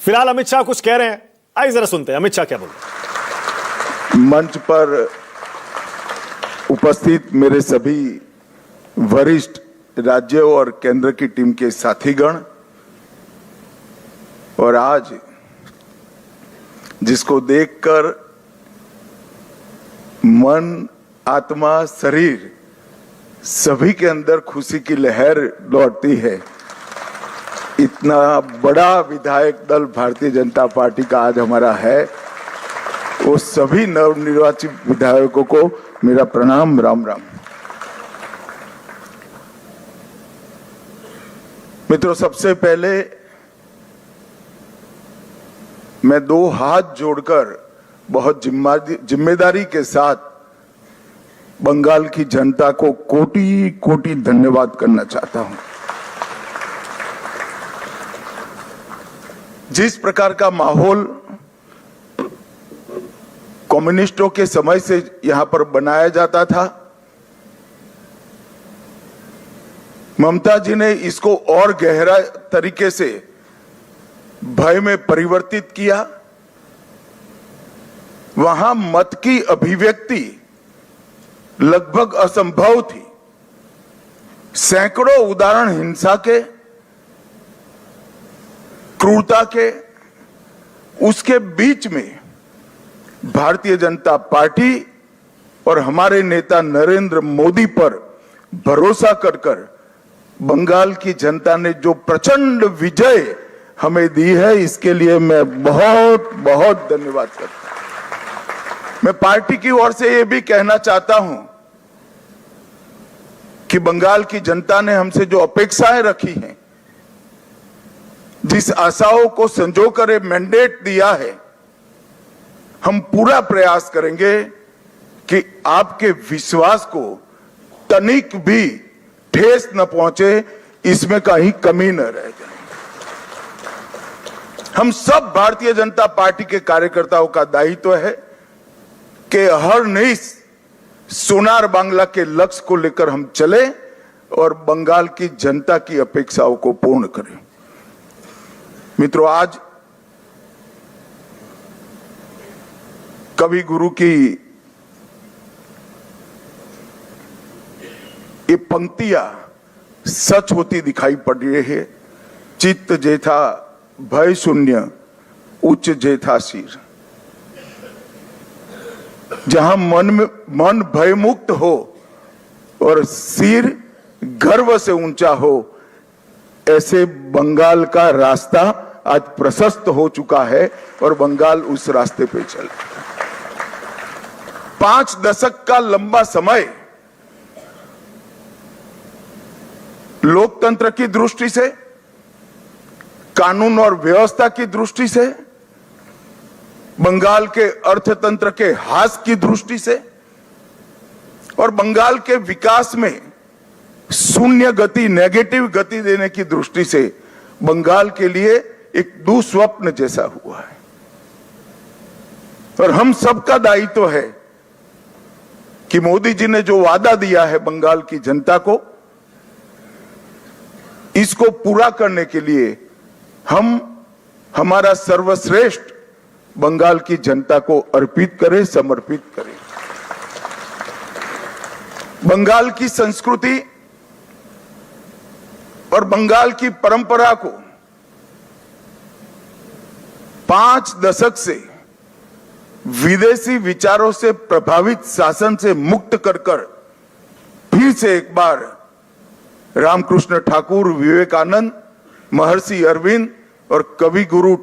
फिलहाल अमित शाह कुछ कह रहे हैं, आइए जरा सुनते हैं अमित शाह क्या बोल रहे हैं। मंच पर उपस्थित मेरे सभी वरिष्ठ राज्यों और केंद्र की टीम के साथीगण, और आज जिसको देखकर मन, आत्मा, शरीर सभी के अंदर खुशी की लहर लौटती है, इतना बड़ा विधायक दल भारतीय जनता पार्टी का आज हमारा है, वो सभी नवनिर्वाचित विधायकों को मेरा प्रणाम, राम राम। मित्रों, सबसे पहले मैं दो हाथ जोड़कर बहुत जिम्मेदारी के साथ बंगाल की जनता को कोटि कोटि धन्यवाद करना चाहता हूं। जिस प्रकार का माहौल कम्युनिस्टों के समय से यहां पर बनाया जाता था, ममता जी ने इसको और गहरा तरीके से भय में परिवर्तित किया। वहां मत की अभिव्यक्ति लगभग असंभव थी। सैकड़ों उदाहरण हिंसा के, क्रूरता के, उसके बीच में भारतीय जनता पार्टी और हमारे नेता नरेंद्र मोदी पर भरोसा कर बंगाल की जनता ने जो प्रचंड विजय हमें दी है, इसके लिए मैं बहुत बहुत धन्यवाद करता हूं। मैं पार्टी की ओर से यह भी कहना चाहता हूं कि बंगाल की जनता ने हमसे जो अपेक्षाएं रखी हैं, जिस आशाओं को संजो कर मैंडेट दिया है, हम पूरा प्रयास करेंगे कि आपके विश्वास को तनिक भी ठेस न पहुंचे, इसमें कहीं कमी न रह जाए। हम सब भारतीय जनता पार्टी के कार्यकर्ताओं का दायित्व है कि हर नई सोनार बांग्ला के लक्ष्य को लेकर हम चले और बंगाल की जनता की अपेक्षाओं को पूर्ण करें। मित्रों, आज कवि गुरु की ये पंक्तियां सच होती दिखाई पड़ रही है। चित्त जेथा भय शून्य, उच्च जेथा सिर। जहां मन भय मुक्त हो और सिर गर्व से ऊंचा हो, ऐसे बंगाल का रास्ता आज प्रशस्त हो चुका है और बंगाल उस रास्ते पे चल। 5 दशक का लंबा समय लोकतंत्र की दृष्टि से, कानून और व्यवस्था की दृष्टि से, बंगाल के अर्थतंत्र के ह्रास की दृष्टि से और बंगाल के विकास में शून्य गति, नेगेटिव गति देने की दृष्टि से बंगाल के लिए एक दुस्वप्न जैसा हुआ है। और हम सबका दायित्व है कि मोदी जी ने जो वादा दिया है बंगाल की जनता को, इसको पूरा करने के लिए हम हमारा सर्वश्रेष्ठ बंगाल की जनता को अर्पित करें, समर्पित करें। बंगाल की संस्कृति और बंगाल की परंपरा को 5 दशक से विदेशी विचारों से प्रभावित शासन से मुक्त कर फिर से एक बार रामकृष्ण ठाकुर, विवेकानंद, महर्षि अरविंद और कवि गुरु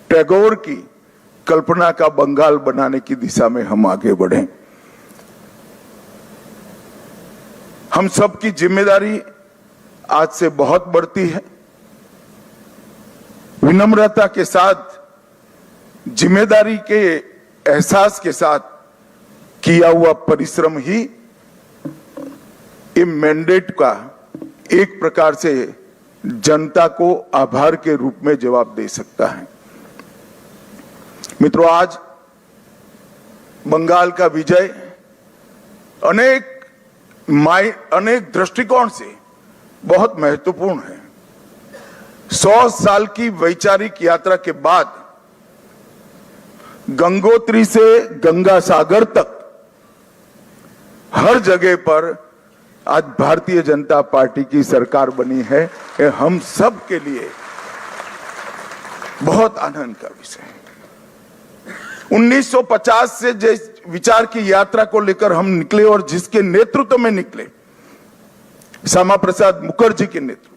टैगोर की कल्पना का बंगाल बनाने की दिशा में हम आगे बढ़े। हम सबकी जिम्मेदारी आज से बहुत बढ़ती है। विनम्रता के साथ, जिम्मेदारी के एहसास के साथ किया हुआ परिश्रम ही इस मैंडेट का एक प्रकार से जनता को आभार के रूप में जवाब दे सकता है। मित्रों, आज बंगाल का विजय अनेक दृष्टिकोण से बहुत महत्वपूर्ण है। 100 साल की वैचारिक यात्रा के बाद गंगोत्री से गंगा सागर तक हर जगह पर आज भारतीय जनता पार्टी की सरकार बनी है। ये हम सब के लिए बहुत आनंद का विषय है। 1950 से जिस विचार की यात्रा को लेकर हम निकले और जिसके नेतृत्व में निकले, श्यामा प्रसाद मुखर्जी के नेतृत्व,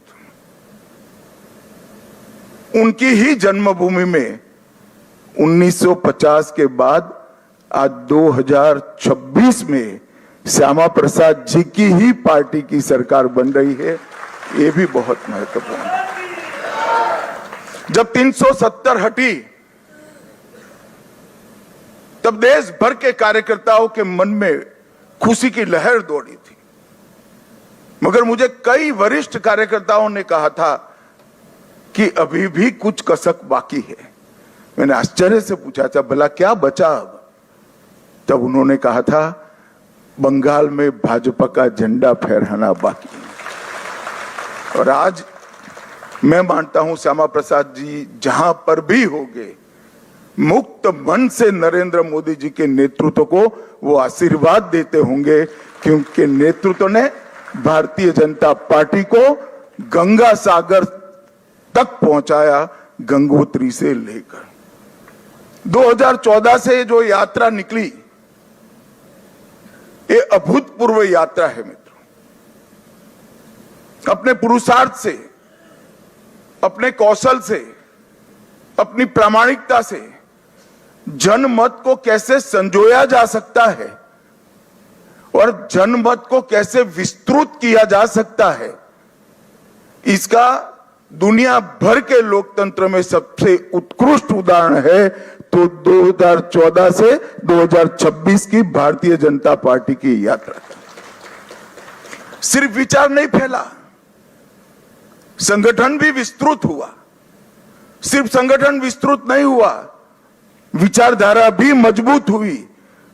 उनकी ही जन्मभूमि में 1950 के बाद आज 2026 में श्यामा प्रसाद जी की ही पार्टी की सरकार बन रही है। ये भी बहुत महत्वपूर्ण है। जब 370 हटी तब देश भर के कार्यकर्ताओं के मन में खुशी की लहर दौड़ी थी, मगर मुझे कई वरिष्ठ कार्यकर्ताओं ने कहा था कि अभी भी कुछ कसक बाकी है। मैंने आश्चर्य से पूछा था, भला क्या बचा अब? तब उन्होंने कहा था, बंगाल में भाजपा का झंडा फहराना बाकी है। और आज मैं मानता हूं श्यामा प्रसाद जी जहां पर भी होंगे, मुक्त मन से नरेंद्र मोदी जी के नेतृत्व को वो आशीर्वाद देते होंगे, क्योंकि नेतृत्व ने भारतीय जनता पार्टी को गंगा सागर तक पहुंचाया, गंगोत्री से लेकर 2014 से जो यात्रा निकली, ये अभूतपूर्व यात्रा है मित्रों। अपने पुरुषार्थ से, अपने कौशल से, अपनी प्रामाणिकता से जनमत को कैसे संजोया जा सकता है और जनमत को कैसे विस्तृत किया जा सकता है, इसका दुनिया भर के लोकतंत्र में सबसे उत्कृष्ट उदाहरण है तो 2014 से 2026 की भारतीय जनता पार्टी की यात्रा। सिर्फ विचार नहीं फैला, संगठन भी विस्तृत हुआ। सिर्फ संगठन विस्तृत नहीं हुआ, विचारधारा भी मजबूत हुई।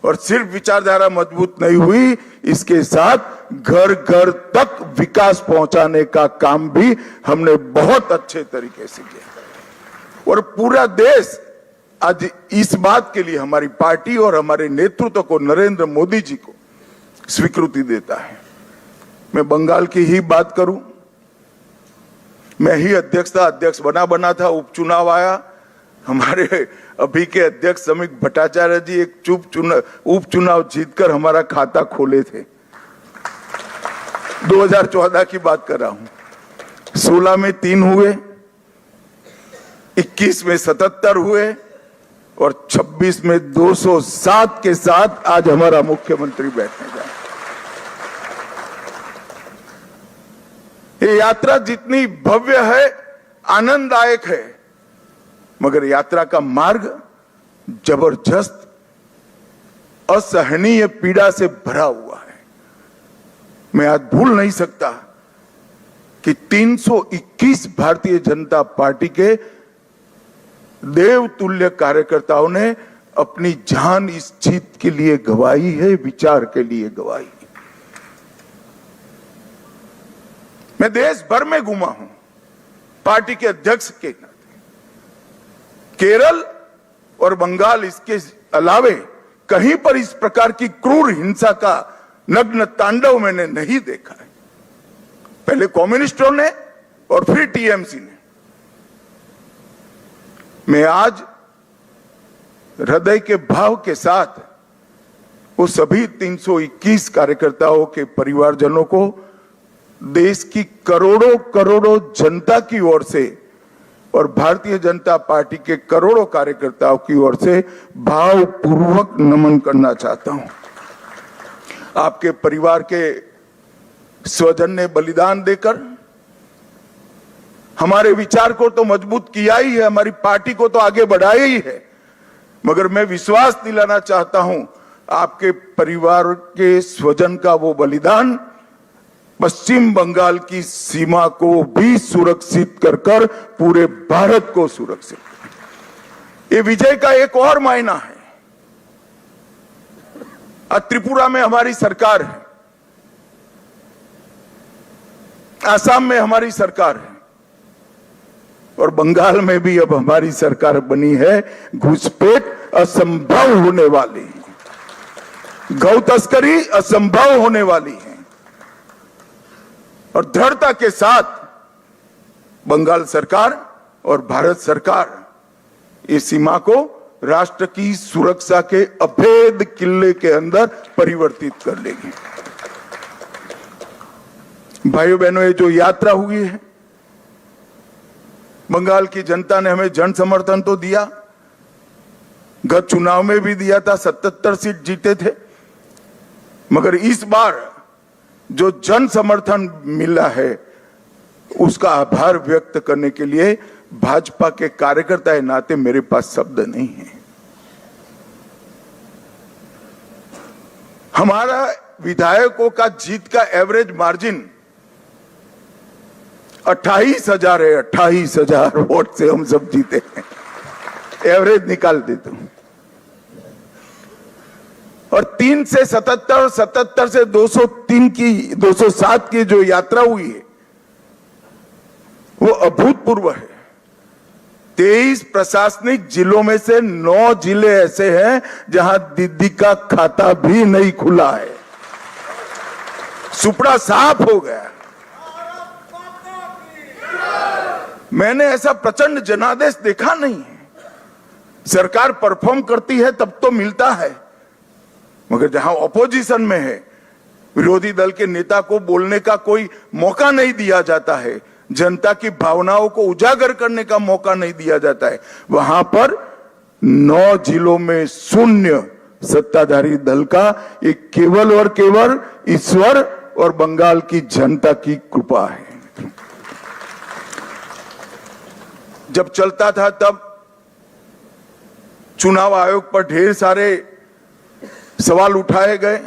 और सिर्फ विचारधारा मजबूत नहीं हुई, इसके साथ घर घर तक विकास पहुंचाने का काम भी हमने बहुत अच्छे तरीके से किया। और पूरा देश आज इस बात के लिए हमारी पार्टी और हमारे नेतृत्व को, नरेंद्र मोदी जी को स्वीकृति देता है। मैं बंगाल की ही बात करूं, मैं ही अध्यक्ष बना था, उपचुनाव आया, हमारे अभी के अध्यक्ष समीक भट्टाचार्य जी एक उपचुनाव जीतकर हमारा खाता खोले थे। 2014 की बात कर रहा हूं। 16 में 3 हुए, 21 में 77 हुए और 26 में 207 के साथ आज हमारा मुख्यमंत्री बैठने जा रहा है। ये यात्रा जितनी भव्य है, आनंददायक है, मगर यात्रा का मार्ग जबरदस्त असहनीय पीड़ा से भरा हुआ है। मैं आज भूल नहीं सकता कि 321 भारतीय जनता पार्टी के देवतुल्य कार्यकर्ताओं ने अपनी जान इस जीत के लिए गंवाई है, विचार के लिए गंवाई। मैं देश भर में घूमा हूं पार्टी के अध्यक्ष के नाते। केरल और बंगाल, इसके अलावे कहीं पर इस प्रकार की क्रूर हिंसा का नग्न तांडव मैंने नहीं देखा है। पहले कम्युनिस्टों ने और फिर टीएमसी ने। मैं आज हृदय के भाव के साथ वो सभी 321 कार्यकर्ताओं के परिवारजनों को देश की करोड़ों करोड़ों जनता की ओर से और भारतीय जनता पार्टी के करोड़ों कार्यकर्ताओं की ओर से भावपूर्वक नमन करना चाहता हूं। आपके परिवार के स्वजन ने बलिदान देकर हमारे विचार को तो मजबूत किया ही है, हमारी पार्टी को तो आगे बढ़ाया ही है, मगर मैं विश्वास दिलाना चाहता हूं, आपके परिवार के स्वजन का वो बलिदान पश्चिम बंगाल की सीमा को भी सुरक्षित कर पूरे भारत को सुरक्षित। ये विजय का एक और मायना है। आज त्रिपुरा में हमारी सरकार है, आसाम में हमारी सरकार है, और बंगाल में भी अब हमारी सरकार बनी है। घुसपैठ असंभव होने वाली है, गौ तस्करी असंभव होने वाली है और दृढ़ता के साथ बंगाल सरकार और भारत सरकार इस सीमा को राष्ट्र की सुरक्षा के अभेद किले के अंदर परिवर्तित कर लेगी। भाइयों बहनों, ये जो यात्रा हुई है, बंगाल की जनता ने हमें जन समर्थन तो दिया, गत चुनाव में भी दिया था, 77 सीट जीते थे, मगर इस बार जो जन समर्थन मिला है उसका आभार व्यक्त करने के लिए भाजपा के कार्यकर्ता के नाते मेरे पास शब्द नहीं है। हमारा विधायकों का जीत का एवरेज मार्जिन 28,000 है। 28,000 वोट से हम सब जीते हैं, एवरेज निकाल देता हूं। और 3 से 77, 77 से 203 की 207 की जो यात्रा हुई है वो अभूतपूर्व है। 23 प्रशासनिक जिलों में से 9 जिले ऐसे हैं जहां दीदी का खाता भी नहीं खुला है, सुपड़ा साफ हो गया। मैंने ऐसा प्रचंड जनादेश देखा नहीं है। सरकार परफॉर्म करती है तब तो मिलता है, मगर जहां ऑपोजिशन में है, विरोधी दल के नेता को बोलने का कोई मौका नहीं दिया जाता है, जनता की भावनाओं को उजागर करने का मौका नहीं दिया जाता है, वहां पर 9 जिलों में शून्य सत्ताधारी दल का। एक केवल और केवल ईश्वर और बंगाल की जनता की कृपा है। जब चलता था तब चुनाव आयोग पर ढेर सारे सवाल उठाए गए,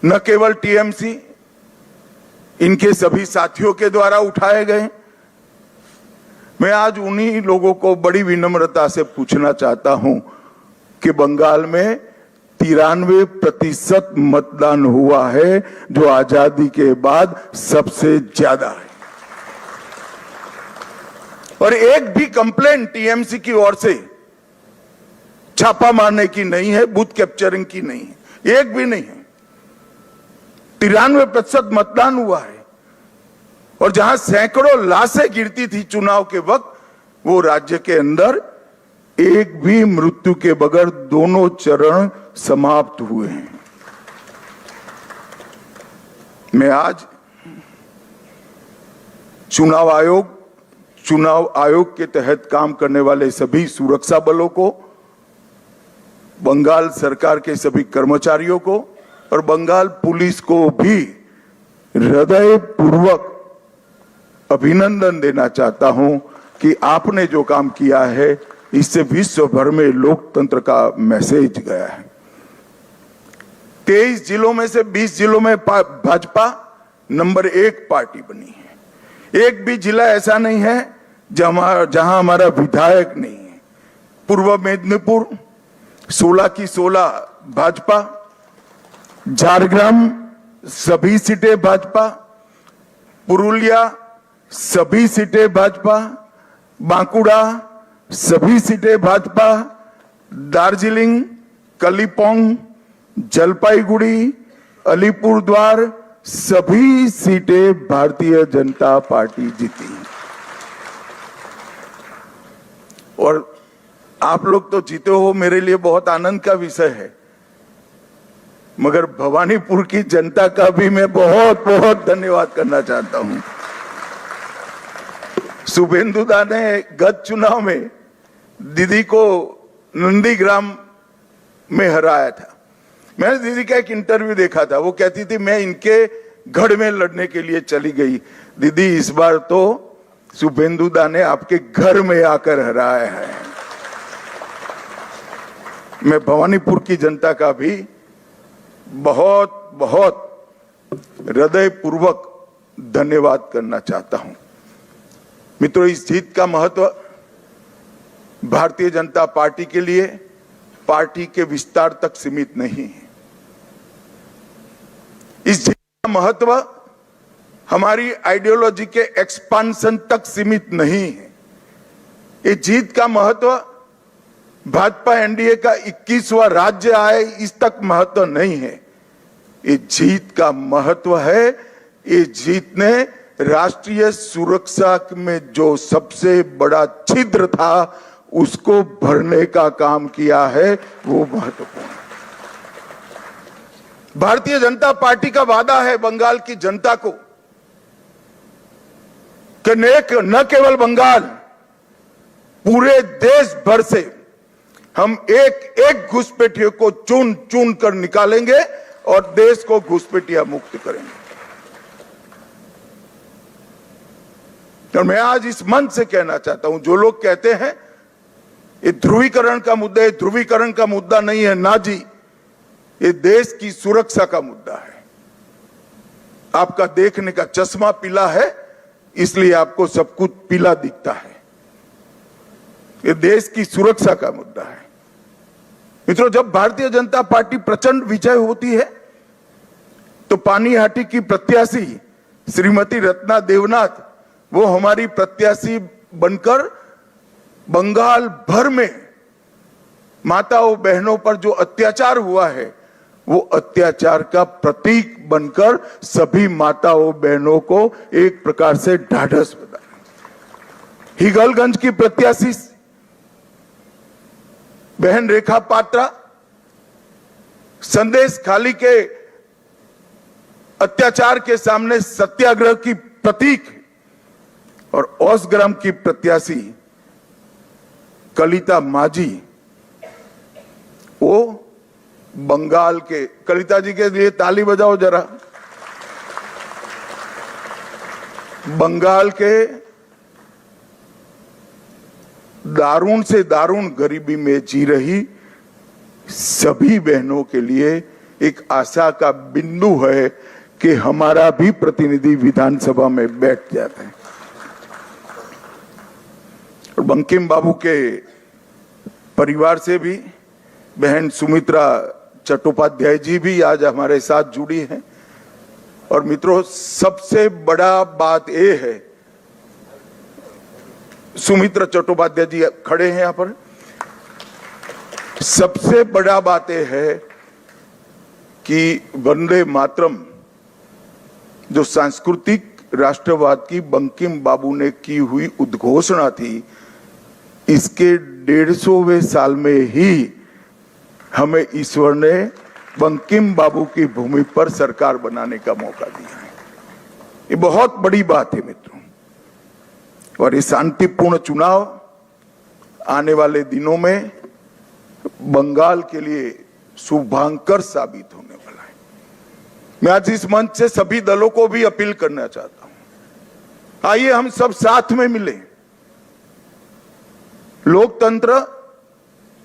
न केवल टीएमसी, इनके सभी साथियों के द्वारा उठाए गए। मैं आज उन्हीं लोगों को बड़ी विनम्रता से पूछना चाहता हूं कि बंगाल में 93% मतदान हुआ है, जो आजादी के बाद सबसे ज्यादा है, और एक भी कंप्लेंट टीएमसी की ओर से छापा मारने की नहीं है, बूथ कैप्चरिंग की नहीं है, एक भी नहीं है। 93% मतदान हुआ है, और जहां सैकड़ों लाशें गिरती थी चुनाव के वक्त, वो राज्य के अंदर एक भी मृत्यु के बगैर दोनों चरण समाप्त हुए हैं। मैं आज चुनाव आयोग के तहत काम करने वाले सभी सुरक्षा बलों को, बंगाल सरकार के सभी कर्मचारियों को और बंगाल पुलिस को भी हृदयपूर्वक अभिनंदन देना चाहता हूं कि आपने जो काम किया है इससे विश्व भर में लोकतंत्र का मैसेज गया है। 23 जिलों में से 20 जिलों में भाजपा नंबर 1 पार्टी बनी है। एक भी जिला ऐसा नहीं है जहां हमारा विधायक नहीं है। पूर्व मेदिनीपुर 16 की 16 भाजपा, झारग्राम सभी सीटें भाजपा, पुरुलिया सभी सीटें भाजपा, बांकुड़ा सभी सीटें भाजपा, दार्जिलिंग, कलिम्पोंग, जलपाईगुड़ी, अलीपुरद्वार सभी सीटें भारतीय जनता पार्टी जीती। और आप लोग तो जीते हो, मेरे लिए बहुत आनंद का विषय है, मगर भवानीपुर की जनता का भी मैं बहुत बहुत धन्यवाद करना चाहता हूं। शुभेंदु दा ने गत चुनाव में दीदी को नंदीग्राम में हराया था। मैंने दीदी का एक इंटरव्यू देखा था, वो कहती थी मैं इनके गढ़ में लड़ने के लिए चली गई। दीदी, इस बार तो शुभेंदु दा ने आपके घर में आकर हराया है। मैं भवानीपुर की जनता का भी बहुत बहुत हृदयपूर्वक धन्यवाद करना चाहता हूं। मित्रों, इस जीत का महत्व भारतीय जनता पार्टी के लिए पार्टी के विस्तार तक सीमित नहीं है। इस जीत का महत्व हमारी आइडियोलॉजी के एक्सपांशन तक सीमित नहीं है। ये जीत का महत्व भाजपा एनडीए का 21वां राज्य आए इस तक महत्व नहीं है। ये जीत का महत्व है, ये जीत ने राष्ट्रीय सुरक्षा में जो सबसे बड़ा छिद्र था उसको भरने का काम किया है, वो महत्वपूर्ण है। भारतीय जनता पार्टी का वादा है बंगाल की जनता को कि न केवल बंगाल, पूरे देश भर से हम एक एक घुसपैठियों को चुन चुन कर निकालेंगे और देश को घुसपैठिया मुक्त करेंगे। और मैं आज इस मंच से कहना चाहता हूं, जो लोग कहते हैं ये ध्रुवीकरण का मुद्दा है, ध्रुवीकरण का मुद्दा नहीं है ना जी, ये देश की सुरक्षा का मुद्दा है। आपका देखने का चश्मा पीला है इसलिए आपको सब कुछ पीला दिखता है। ये देश की सुरक्षा का मुद्दा है। मित्रों, जब भारतीय जनता पार्टी प्रचंड विजय होती है तो पानीहाटी की प्रत्याशी श्रीमती रत्ना देवनाथ वो हमारी प्रत्याशी बनकर बंगाल भर में माताओं बहनों पर जो अत्याचार हुआ है वो अत्याचार का प्रतीक बनकर सभी माताओं बहनों को एक प्रकार से ढाढ़स बना। हिगलगंज की प्रत्याशी बहन रेखा पात्रा संदेश खाली के अत्याचार के सामने सत्याग्रह की प्रतीक, और ओसग्राम की प्रत्याशी कलिता माझी वो बंगाल के, कलिता जी के लिए ताली बजाओ जरा, बंगाल के दारुण से दारुण गरीबी में जी रही सभी बहनों के लिए एक आशा का बिंदु है कि हमारा भी प्रतिनिधि विधानसभा में बैठ जाता है। और बंकिम बाबू के परिवार से भी बहन सुमित्रा चट्टोपाध्याय जी भी आज हमारे साथ जुड़ी हैं। और मित्रों, सबसे बड़ा बात यह है, सुमित्रा चट्टोपाध्याय जी खड़े हैं यहां पर, सबसे बड़ा बात यह है कि वंदे मातरम जो सांस्कृतिक राष्ट्रवाद की बंकिम बाबू ने की हुई उद्घोषणा थी, इसके 150वें साल में ही हमें ईश्वर ने बंकिम बाबू की भूमि पर सरकार बनाने का मौका दिया है। ये बहुत बड़ी बात है मित्रों। और ये शांतिपूर्ण चुनाव आने वाले दिनों में बंगाल के लिए शुभांकर साबित होने वाला है। मैं आज इस मंच से सभी दलों को भी अपील करना चाहता हूं, आइए हम सब साथ में मिलें। लोकतंत्र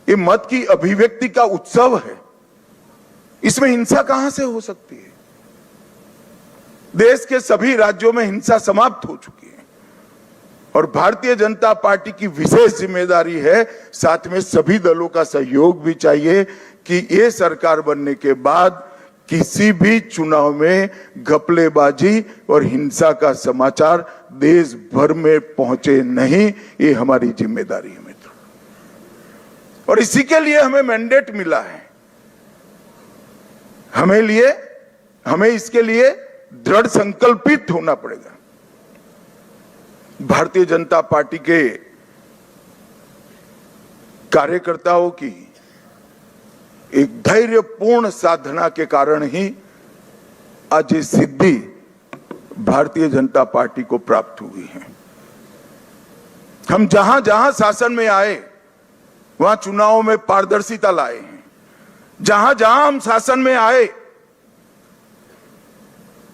ये मत की अभिव्यक्ति का उत्सव है, इसमें हिंसा कहां से हो सकती है। देश के सभी राज्यों में हिंसा समाप्त हो चुकी है और भारतीय जनता पार्टी की विशेष जिम्मेदारी है, साथ में सभी दलों का सहयोग भी चाहिए कि ये सरकार बनने के बाद किसी भी चुनाव में घपलेबाजी और हिंसा का समाचार देश भर में पहुंचे नहीं। ये हमारी जिम्मेदारी है मित्रों, और इसी के लिए हमें मैंडेट मिला है। हमें इसके लिए दृढ़ संकल्पित होना पड़ेगा। भारतीय जनता पार्टी के कार्यकर्ताओं की एक धैर्यपूर्ण साधना के कारण ही आज ये सिद्धि भारतीय जनता पार्टी को प्राप्त हुई है। हम जहां जहां शासन में आए वहां चुनावों में पारदर्शिता लाए हैं। जहां जहां हम शासन में आए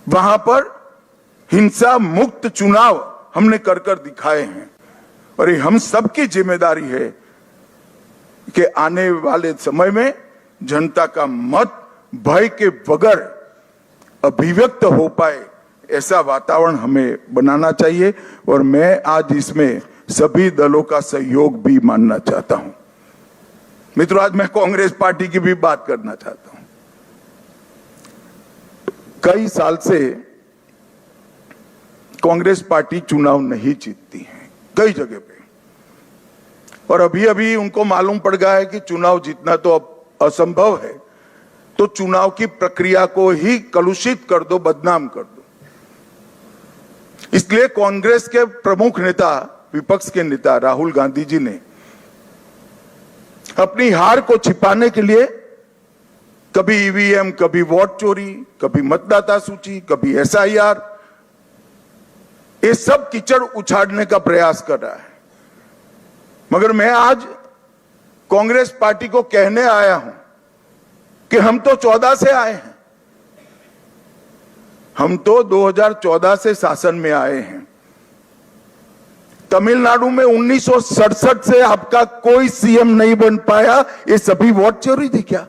वहां पर हिंसा मुक्त चुनाव हमने कर दिखाए हैं। और ये हम सबकी जिम्मेदारी है कि आने वाले समय में जनता का मत भय के बगैर अभिव्यक्त हो पाए, ऐसा वातावरण हमें बनाना चाहिए। और मैं आज इसमें सभी दलों का सहयोग भी मानना चाहता हूं। मित्रों, आज मैं कांग्रेस पार्टी की भी बात करना चाहता हूं। कई साल से कांग्रेस पार्टी चुनाव नहीं जीतती है कई जगह पे, और अभी अभी उनको मालूम पड़ गया है कि चुनाव जीतना तो अब असंभव है, तो चुनाव की प्रक्रिया को ही कलुषित कर दो, बदनाम कर दो। इसलिए कांग्रेस के प्रमुख नेता, विपक्ष के नेता राहुल गांधी जी ने अपनी हार को छिपाने के लिए कभी ईवीएम, कभी वोट चोरी, कभी मतदाता सूची, कभी एसआईआर, ये सब कीचड़ उछाड़ने का प्रयास कर रहा है। मगर मैं आज कांग्रेस पार्टी को कहने आया हूं कि हम तो 14 से आए हैं, हम तो 2014 से शासन में आए हैं। तमिलनाडु में 1967 से आपका कोई सीएम नहीं बन पाया, ये सभी वोट चोरी थी क्या?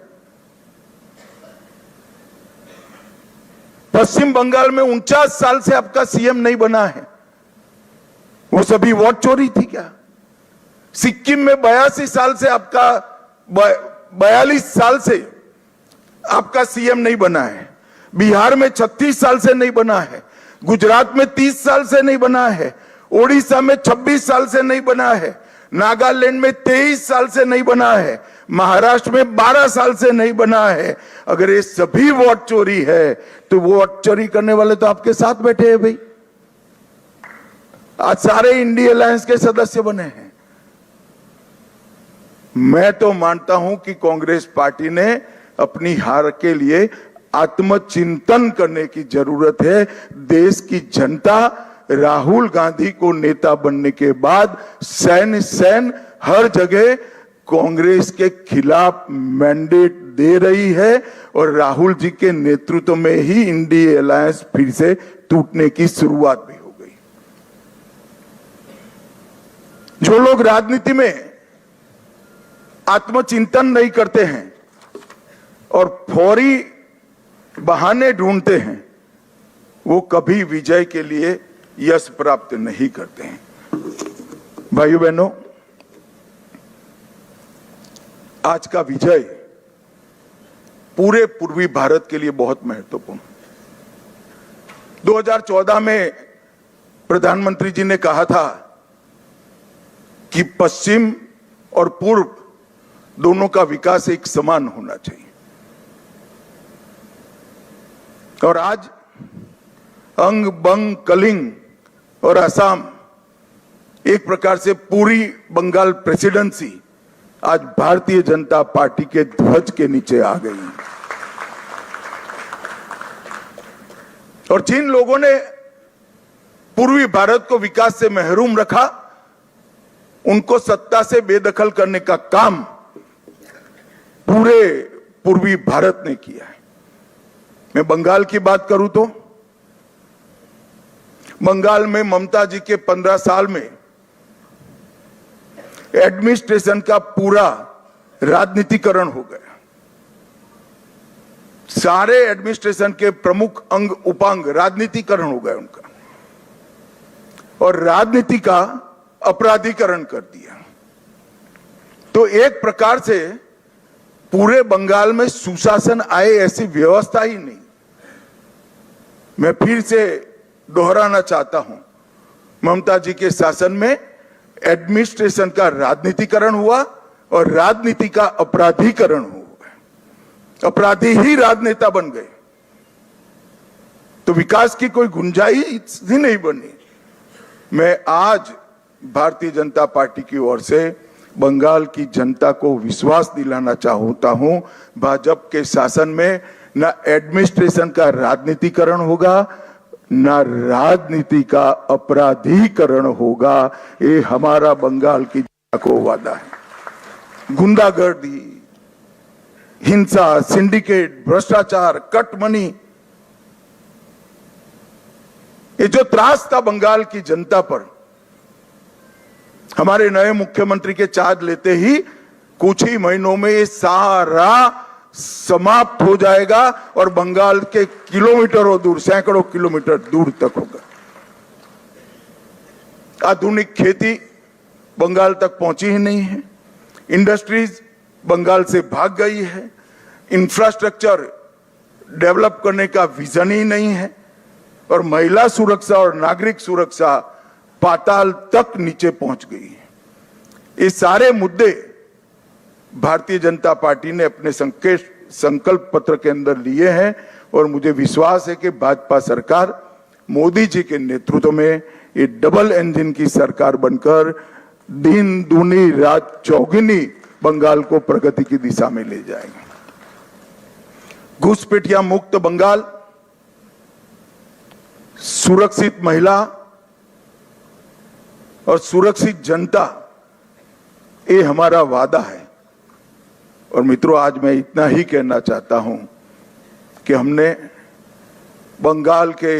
पश्चिम बंगाल में 49 साल से आपका सीएम नहीं बना है, वो सभी वोट चोरी थी क्या? सिक्किम में 82 साल से आपका 42 साल से आपका सीएम नहीं बना है, बिहार में 36 साल से नहीं बना है, गुजरात में 30 साल से नहीं बना है, ओडिशा में 26 साल से नहीं बना है, नागालैंड में 23 साल से नहीं बना है, महाराष्ट्र में 12 साल से नहीं बना है। अगर ये सभी वोट चोरी है तो वोट चोरी करने वाले तो आपके साथ बैठे हैं भाई, आज सारे इंडिया अलायंस के सदस्य बने हैं। मैं तो मानता हूं कि कांग्रेस पार्टी ने अपनी हार के लिए आत्मचिंतन करने की जरूरत है। देश की जनता राहुल गांधी को नेता बनने के बाद सैन हर जगह कांग्रेस के खिलाफ मैंडेट दे रही है, और राहुल जी के नेतृत्व में ही इंडिया अलायंस फिर से टूटने की शुरुआत भी हो गई। जो लोग राजनीति में आत्मचिंतन नहीं करते हैं और फौरी बहाने ढूंढते हैं, वो कभी विजय के लिए यश प्राप्त नहीं करते हैं। भाइयों बहनों, आज का विजय पूरे पूर्वी भारत के लिए बहुत महत्वपूर्ण। 2014 में प्रधानमंत्री जी ने कहा था कि पश्चिम और पूर्व दोनों का विकास एक समान होना चाहिए, और आज अंग, बंग, कलिंग और असम, एक प्रकार से पूरी बंगाल प्रेसिडेंसी आज भारतीय जनता पार्टी के ध्वज के नीचे आ गई है। और जिन लोगों ने पूर्वी भारत को विकास से महरूम रखा, उनको सत्ता से बेदखल करने का काम पूरे पूर्वी भारत ने किया है। मैं बंगाल की बात करूं तो बंगाल में ममता जी के 15 साल में एडमिनिस्ट्रेशन का पूरा राजनीतिकरण हो गया। सारे एडमिनिस्ट्रेशन के प्रमुख अंग उपांग राजनीतिकरण हो गए उनका, और राजनीति का अपराधीकरण कर दिया। तो एक प्रकार से पूरे बंगाल में सुशासन आए ऐसी व्यवस्था ही नहीं। मैं फिर से दोहराना चाहता हूं, ममता जी के शासन में एडमिनिस्ट्रेशन का राजनीतिकरण हुआ और राजनीति का अपराधीकरण हुआ। अपराधी ही राजनेता बन गए, तो विकास की कोई गुंजाइश ही नहीं बनी। मैं आज भारतीय जनता पार्टी की ओर से बंगाल की जनता को विश्वास दिलाना चाहता हूं, भाजपा के शासन में न एडमिनिस्ट्रेशन का राजनीतिकरण होगा, न राजनीति का अपराधीकरण होगा। ये हमारा बंगाल की जनता को वादा है। गुंडागर्दी, हिंसा, सिंडिकेट, भ्रष्टाचार, कट मनी, ये जो त्रास था बंगाल की जनता पर, हमारे नए मुख्यमंत्री के चार्ज लेते ही कुछ ही महीनों में ये सारा समाप्त हो जाएगा और बंगाल के किलोमीटरों दूर, सैकड़ों किलोमीटर दूर तक होगा। आधुनिक खेती बंगाल तक पहुंची ही नहीं है, इंडस्ट्रीज बंगाल से भाग गई है, इंफ्रास्ट्रक्चर डेवलप करने का विजन ही नहीं है, और महिला सुरक्षा और नागरिक सुरक्षा पाताल तक नीचे पहुंच गई है। ये सारे मुद्दे भारतीय जनता पार्टी ने अपने संकल्प पत्र के अंदर लिए हैं और मुझे विश्वास है कि भाजपा सरकार मोदी जी के नेतृत्व में ये डबल इंजन की सरकार बनकर दिन दूनी रात चौगुनी बंगाल को प्रगति की दिशा में ले जाएगी। घुसपैठिया मुक्त बंगाल, सुरक्षित महिला और सुरक्षित जनता, ये हमारा वादा है। और मित्रों, आज मैं इतना ही कहना चाहता हूं कि हमने बंगाल के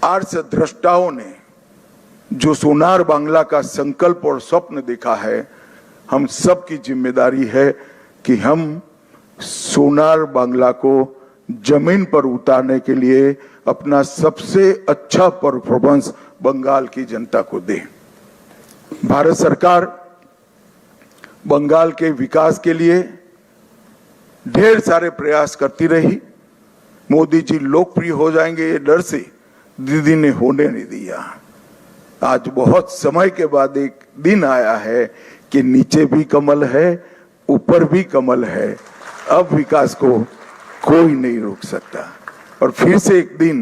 आर्ष द्रष्टाओं ने जो सोनार बांग्ला का संकल्प और स्वप्न देखा है, हम सब की जिम्मेदारी है कि हम सोनार बांग्ला को जमीन पर उतारने के लिए अपना सबसे अच्छा परफॉर्मेंस बंगाल की जनता को दें। भारत सरकार बंगाल के विकास के लिए ढेर सारे प्रयास करती रही। मोदी जी लोकप्रिय हो जाएंगे ये डर से दीदी ने होने नहीं दिया। आज बहुत समय के बाद एक दिन आया है कि नीचे भी कमल है, ऊपर भी कमल है। अब विकास को कोई नहीं रोक सकता। और फिर से एक दिन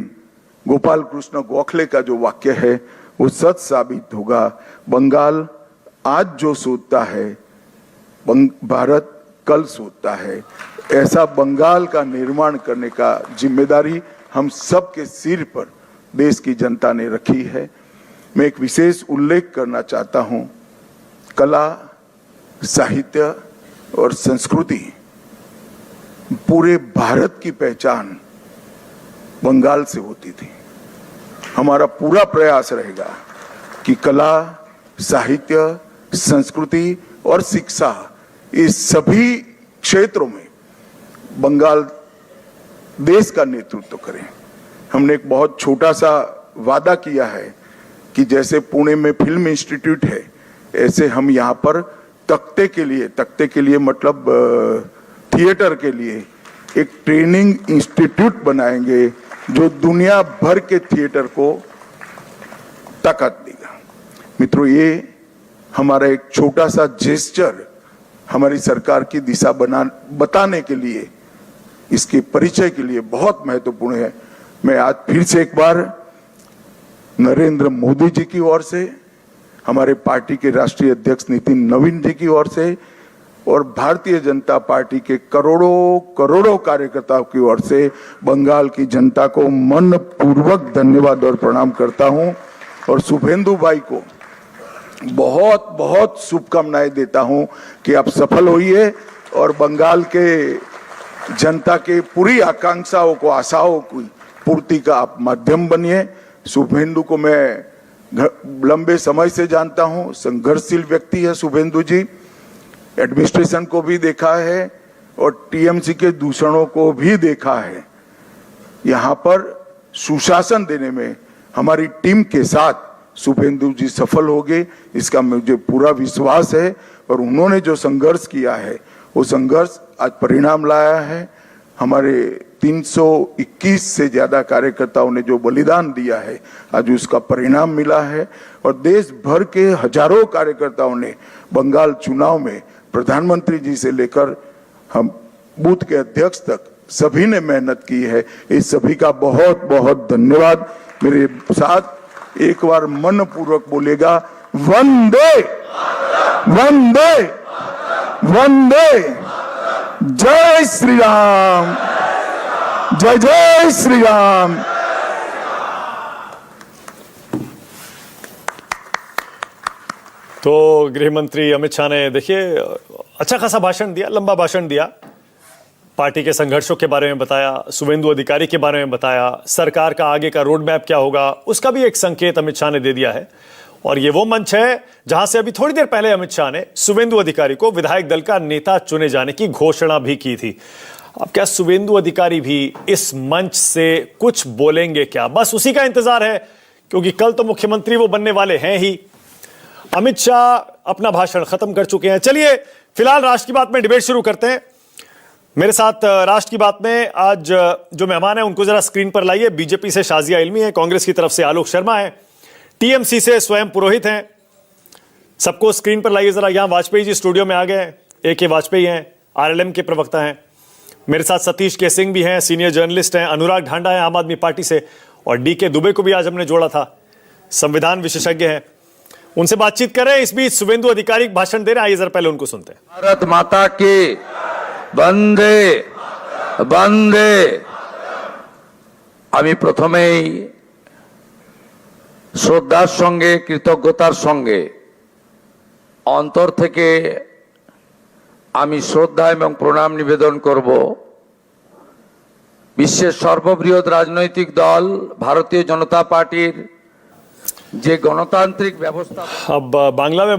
गोपाल कृष्ण गोखले का जो वाक्य है वो सच साबित होगा। बंगाल आज जो सोचता है, भारत कल सोचता है। ऐसा बंगाल का निर्माण करने का जिम्मेदारी हम सबके सिर पर देश की जनता ने रखी है। मैं एक विशेष उल्लेख करना चाहता हूं। कला, साहित्य और संस्कृति, पूरे भारत की पहचान बंगाल से होती थी। हमारा पूरा प्रयास रहेगा कि कला, साहित्य, संस्कृति और शिक्षा, इस सभी क्षेत्रों में बंगाल देश का नेतृत्व करें। हमने एक बहुत छोटा सा वादा किया है कि जैसे पुणे में फिल्म इंस्टीट्यूट है, ऐसे हम यहाँ पर तख्ते के लिए मतलब थिएटर के लिए एक ट्रेनिंग इंस्टीट्यूट बनाएंगे जो दुनिया भर के थिएटर को ताकत देगा। मित्रों, ये हमारा एक छोटा सा जेस्चर हमारी सरकार की दिशा बताने के लिए, इसके परिचय के लिए बहुत महत्वपूर्ण है। मैं आज फिर से एक बार नरेंद्र मोदी जी की ओर से, हमारे पार्टी के राष्ट्रीय अध्यक्ष नितिन नवीन जी की ओर से और भारतीय जनता पार्टी के करोड़ों कार्यकर्ताओं की ओर से बंगाल की जनता को मनपूर्वक धन्यवाद और प्रणाम करता हूं। और शुभेंदु भाई को बहुत बहुत शुभकामनाएं देता हूं कि आप सफल होइए और बंगाल के जनता के पूरी आकांक्षाओं को, आशाओं की पूर्ति का आप माध्यम बनिए। शुभेंदु को मैं लंबे समय से जानता हूं, संघर्षशील व्यक्ति है शुभेंदु जी। एडमिनिस्ट्रेशन को भी देखा है और टीएमसी के दूषणों को भी देखा है। यहां पर सुशासन देने में हमारी टीम के साथ शुभेंदु जी सफल होंगे, इसका मुझे पूरा विश्वास है। और उन्होंने जो संघर्ष किया है वो संघर्ष आज परिणाम लाया है। हमारे 321 से ज्यादा कार्यकर्ताओं ने जो बलिदान दिया है, आज उसका परिणाम मिला है। और देश भर के हजारों कार्यकर्ताओं ने बंगाल चुनाव में प्रधानमंत्री जी से लेकर हम बूथ के अध्यक्ष तक सभी ने मेहनत की है। इस सभी का बहुत बहुत धन्यवाद। मेरे साथ एक बार मनपूर्वक बोलेगा, वंदे वंदे वंदे, जय श्री राम, जय जय श्री राम। तो गृह मंत्री अमित शाह ने देखिए अच्छा खासा भाषण दिया, लंबा भाषण दिया, पार्टी के संघर्षों के बारे में बताया, शुभेंदु अधिकारी के बारे में बताया, सरकार का आगे का रोड मैप क्या होगा उसका भी एक संकेत अमित शाह ने दे दिया है। और ये वो मंच है जहां से अभी थोड़ी देर पहले अमित शाह ने शुभेंदु अधिकारी को विधायक दल का नेता चुने जाने की घोषणा भी की थी। अब क्या शुभेंदु अधिकारी भी इस मंच से कुछ बोलेंगे क्या? बस उसी का इंतजार है, क्योंकि कल तो मुख्यमंत्री वो बनने वाले हैं ही। अमित शाह अपना भाषण खत्म कर चुके हैं। चलिए फिलहाल राष्ट्र की बात में डिबेट शुरू करते हैं। मेरे साथ राष्ट्र की बात में आज जो मेहमान है उनको जरा स्क्रीन पर लाइए। बीजेपी से शाजिया इल्मी है, कांग्रेस की तरफ से आलोक शर्मा है, टीएमसी से स्वयं पुरोहित हैं। सबको स्क्रीन पर लाइए जरा। यहां वाजपेयी जी स्टूडियो में आ गए, AK वाजपेयी हैं, RLM के प्रवक्ता हैं। मेरे साथ सतीश के सिंह भी हैं, सीनियर जर्नलिस्ट हैं। अनुराग ढांडा है आम आदमी पार्टी से, और DK दुबे को भी आज हमने जोड़ा था, संविधान विशेषज्ञ हैं। उनसे बातचीत कर रहे हैं। इस बीच शुभेंदु अधिकारी भाषण दे रहे हैं, आइए जरा पहले उनको सुनते हैं। भारत माता की বন্দে বন্দে। আমি প্রথমেই শ্রদ্ধার সঙ্গে কৃতজ্ঞতার সঙ্গে অন্তর থেকে আমি শ্রদ্ধা এবং প্রণাম নিবেদন করব বিশ্বের সর্ববৃহৎ রাজনৈতিক দল ভারতীয় জনতা পার্টির যে গণতান্ত্রিক ব্যবস্থা। अब बांग्ला में